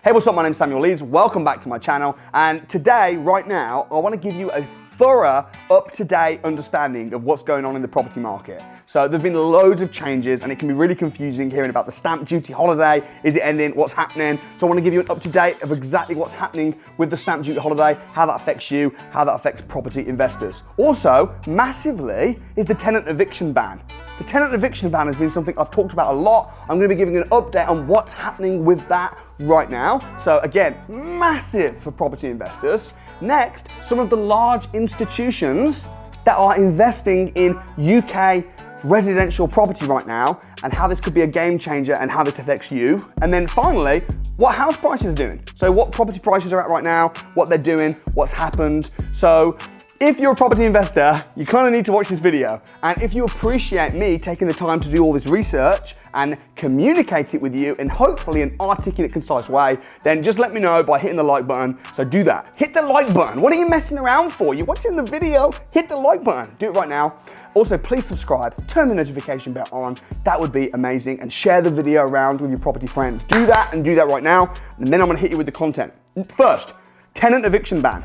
Hey, what's up? My name's Samuel Leeds. Welcome back to my channel. And today, right now, I want to give you a thorough, up-to-date understanding of what's going on in the property market. So there's been loads of changes and it can be really confusing hearing about the stamp duty holiday. Is it ending? What's happening? So I want to give you an up-to-date of exactly what's happening with the stamp duty holiday, how that affects you, how that affects property investors. Also, massively, is the tenant eviction ban. The tenant eviction ban has been something I've talked about a lot. I'm going to be giving you an update on what's happening with that right now. So again, massive for property investors. Next, some of the large institutions that are investing in UK residential property right now and how this could be a game changer and how this affects you. And then finally, what house prices are doing. So what property prices are at right now, what they're doing, what's happened. So if you're a property investor, you kind of need to watch this video. And if you appreciate me taking the time to do all this research and communicate it with you in hopefully an articulate, concise way, then just let me know by hitting the like button. So do that. Hit the like button. What are you messing around for? You're watching the video, hit the like button. Do it right now. Also, please subscribe, turn the notification bell on. That would be amazing. And share the video around with your property friends. Do that and do that right now. And then I'm gonna hit you with the content. First, tenant eviction ban.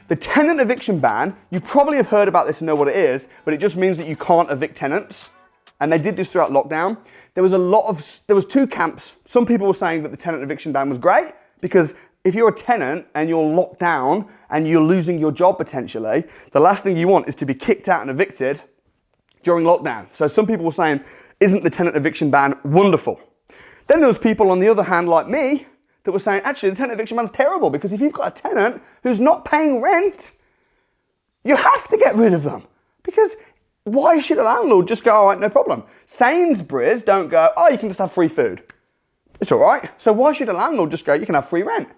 The tenant eviction ban, you probably have heard about this and know what it is, but it just means that you can't evict tenants. And they did this throughout lockdown. There was two camps. Some people were saying that the tenant eviction ban was great because if you're a tenant and you're locked down and you're losing your job potentially, the last thing you want is to be kicked out and evicted during lockdown. So some people were saying, isn't the tenant eviction ban wonderful? Then there was people on the other hand like me that were saying, actually, the tenant eviction ban's terrible because if you've got a tenant who's not paying rent, you have to get rid of them. Because why should a landlord just go, all right, no problem? Sainsbury's don't go, oh, you can just have free food. It's all right. So why should a landlord just go, you can have free rent?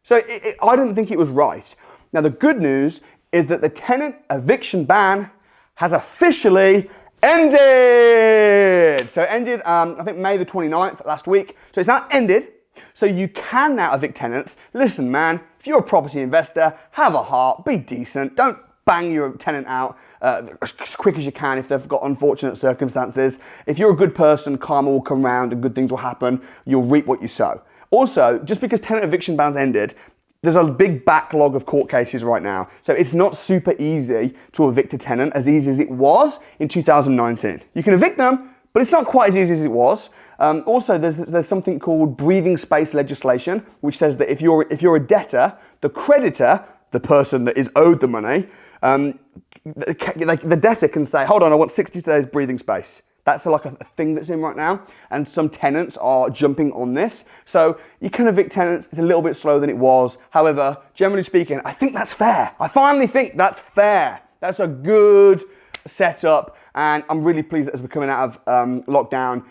So I didn't think it was right. Now, the good news is that the tenant eviction ban has officially ended. So it ended, I think, May the 29th, last week. So it's now ended. So you can now evict tenants. Listen, man, if you're a property investor, have a heart, be decent. Don't bang your tenant out as quick as you can if they've got unfortunate circumstances. If you're a good person, karma will come round and good things will happen. You'll reap what you sow. Also, just because tenant eviction bans ended, there's a big backlog of court cases right now. So it's not super easy to evict a tenant as easy as it was in 2019. You can evict them, but it's not quite as easy as it was. Also, there's something called breathing space legislation, which says that if you're a debtor, the creditor, the person that is owed the money, the debtor can say, hold on, I want 60 days breathing space. That's like a thing that's in right now, and some tenants are jumping on this. So you can evict tenants. It's a little bit slower than it was. However, generally speaking, I think that's fair. I finally think that's fair. That's a good setup, and I'm really pleased that as we're coming out of lockdown,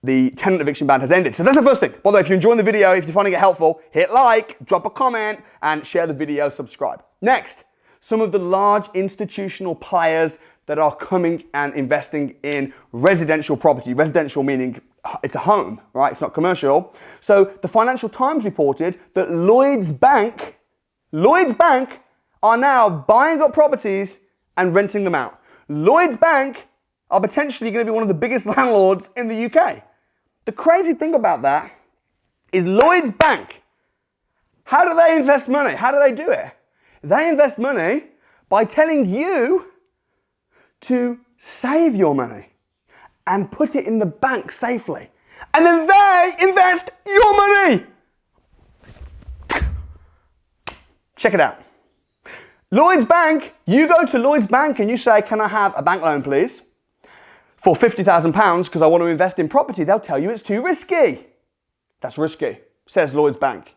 the tenant eviction ban has ended. So that's the first thing. By the way, if you're enjoying the video, if you're finding it helpful, hit like, drop a comment, and share the video, subscribe. Next, some of the large institutional players that are coming and investing in residential property. Residential meaning it's a home, right? It's not commercial. So the Financial Times reported that Lloyds Bank are now buying up properties and renting them out. Lloyds Bank are potentially going to be one of the biggest landlords in the UK. The crazy thing about that is Lloyds Bank, how do they invest money? How do they do it? They invest money by telling you to save your money and put it in the bank safely. And then they invest your money. Check it out. Lloyds Bank, you go to Lloyds Bank and you say, can I have a bank loan, please? For £50,000 because I want to invest in property. They'll tell you it's too risky. That's risky, says Lloyds Bank.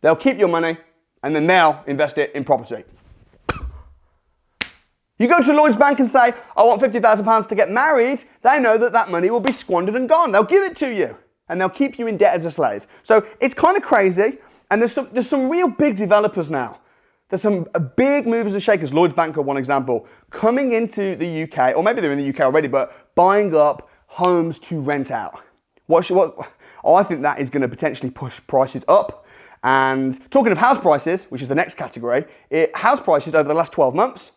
They'll keep your money and then they'll invest it in property. You go to Lloyds Bank and say, I want £50,000 to get married. They know that that money will be squandered and gone. They'll give it to you and they'll keep you in debt as a slave. So it's kind of crazy. And there's some real big developers now. There's some big movers and shakers. Lloyds Bank are one example, coming into the UK, or maybe they're in the UK already, but buying up homes to rent out. I think that is going to potentially push prices up. And talking of house prices, which is the next category, house prices over the last 12 months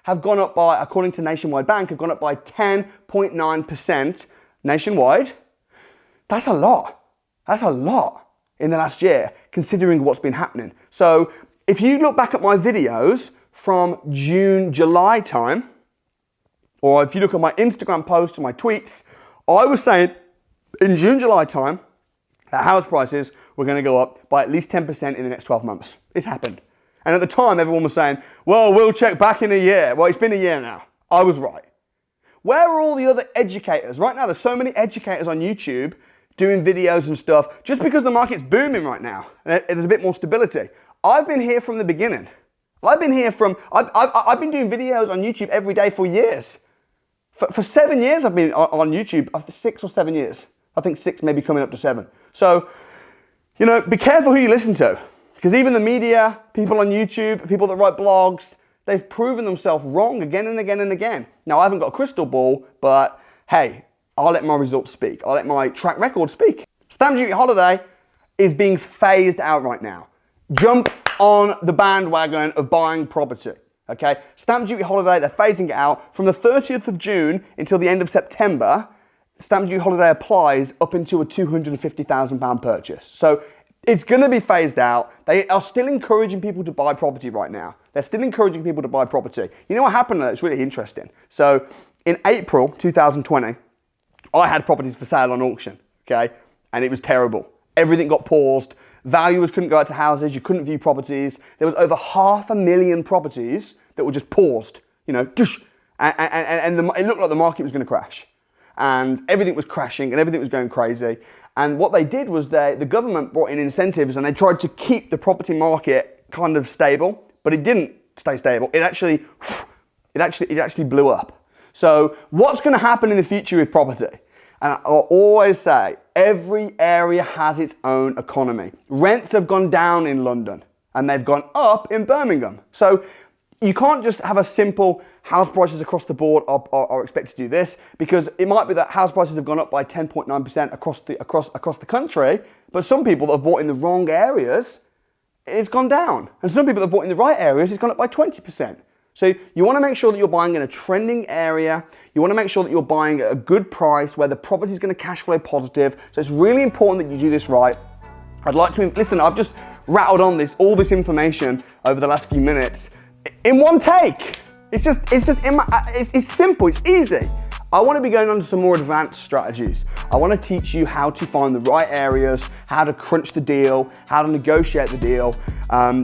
have gone up by, according to Nationwide Bank, have gone up by 10.9% nationwide. That's a lot. That's a lot. in the last year, considering what's been happening. So if you look back at my videos from June, July time, or if you look at my Instagram posts and my tweets, I was saying in June, July time that house prices were going to go up by at least 10% in the next 12 months. It's happened. And at the time, everyone was saying, well, we'll check back in a year. Well, it's been a year now. I was right. Where are all the other educators? Right now, there's so many educators on YouTube doing videos and stuff just because the market's booming right now. And there's a bit more stability. I've been here from the beginning. I've been doing videos on YouTube every day for years. For 7 years, I've been on YouTube. After 6 or 7 years. I think 6, maybe coming up to 7. So, you know, be careful who you listen to. Because even the media, people on YouTube, people that write blogs, they've proven themselves wrong again and again and again. Now, I haven't got a crystal ball, but hey, I'll let my results speak. I'll let my track record speak. Stamp duty holiday is being phased out right now. Jump on the bandwagon of buying property, okay? Stamp duty holiday, they're phasing it out. From the 30th of June until the end of September, stamp duty holiday applies up into a £250,000 purchase. So it's going to be phased out. They are still encouraging people to buy property right now. They're still encouraging people to buy property. You know what happened there? It's really interesting. So in April 2020, I had properties for sale on auction, okay? And it was terrible. Everything got paused. Valuers couldn't go out to houses. You couldn't view properties. There was over 500,000 properties that were just paused, you know, and it looked like the market was going to crash. And everything was crashing and everything was going crazy. And what they did was the government brought in incentives and they tried to keep the property market kind of stable, but it didn't stay stable. It actually blew up. So what's going to happen in the future with property? And I'll always say, every area has its own economy. Rents have gone down in London and they've gone up in Birmingham. So you can't just have a simple house prices across the board are expected to do this, because it might be that house prices have gone up by 10.9% across the country, but some people that have bought in the wrong areas, it's gone down. And some people that have bought in the right areas, it's gone up by 20%. So you want to make sure that you're buying in a trending area. You want to make sure that you're buying at a good price where the property is going to cash flow positive. So it's really important that you do this right. I'd like to, listen, I've just rattled on all this information over the last few minutes in one take. It's simple, it's easy. I want to be going on to some more advanced strategies. I want to teach you how to find the right areas, how to crunch the deal, how to negotiate the deal.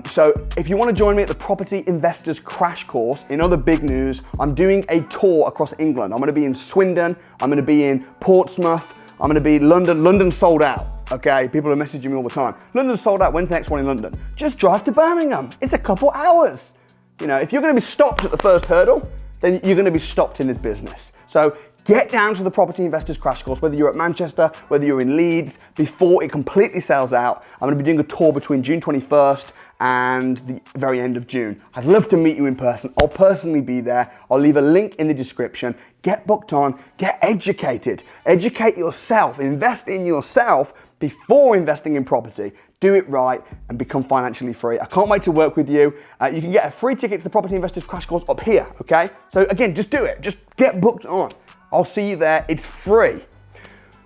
So if you want to join me at the Property Investors Crash Course, in other big news, I'm doing a tour across England. I'm going to be in Swindon, I'm going to be in Portsmouth, I'm going to be in London. London's sold out, okay? People are messaging me all the time. London's sold out, when's the next one in London? Just drive to Birmingham, it's a couple hours. You know, if you're going to be stopped at the first hurdle, then you're going to be stopped in this business. So get down to the Property Investors Crash Course, whether you're at Manchester, whether you're in Leeds, before it completely sells out. I'm going to be doing a tour between June 21st and the very end of June. I'd love to meet you in person. I'll personally be there. I'll leave a link in the description. Get booked on, get educated. Educate yourself, invest in yourself before investing in property. Do it right and become financially free. I can't wait to work with you. You can get a free ticket to the Property Investors Crash Course up here, okay? So again, just do it. Just get booked on. I'll see you there. It's free.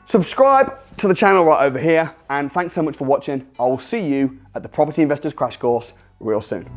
Subscribe to the channel right over here, and thanks so much for watching. I will see you at the Property Investors Crash Course real soon.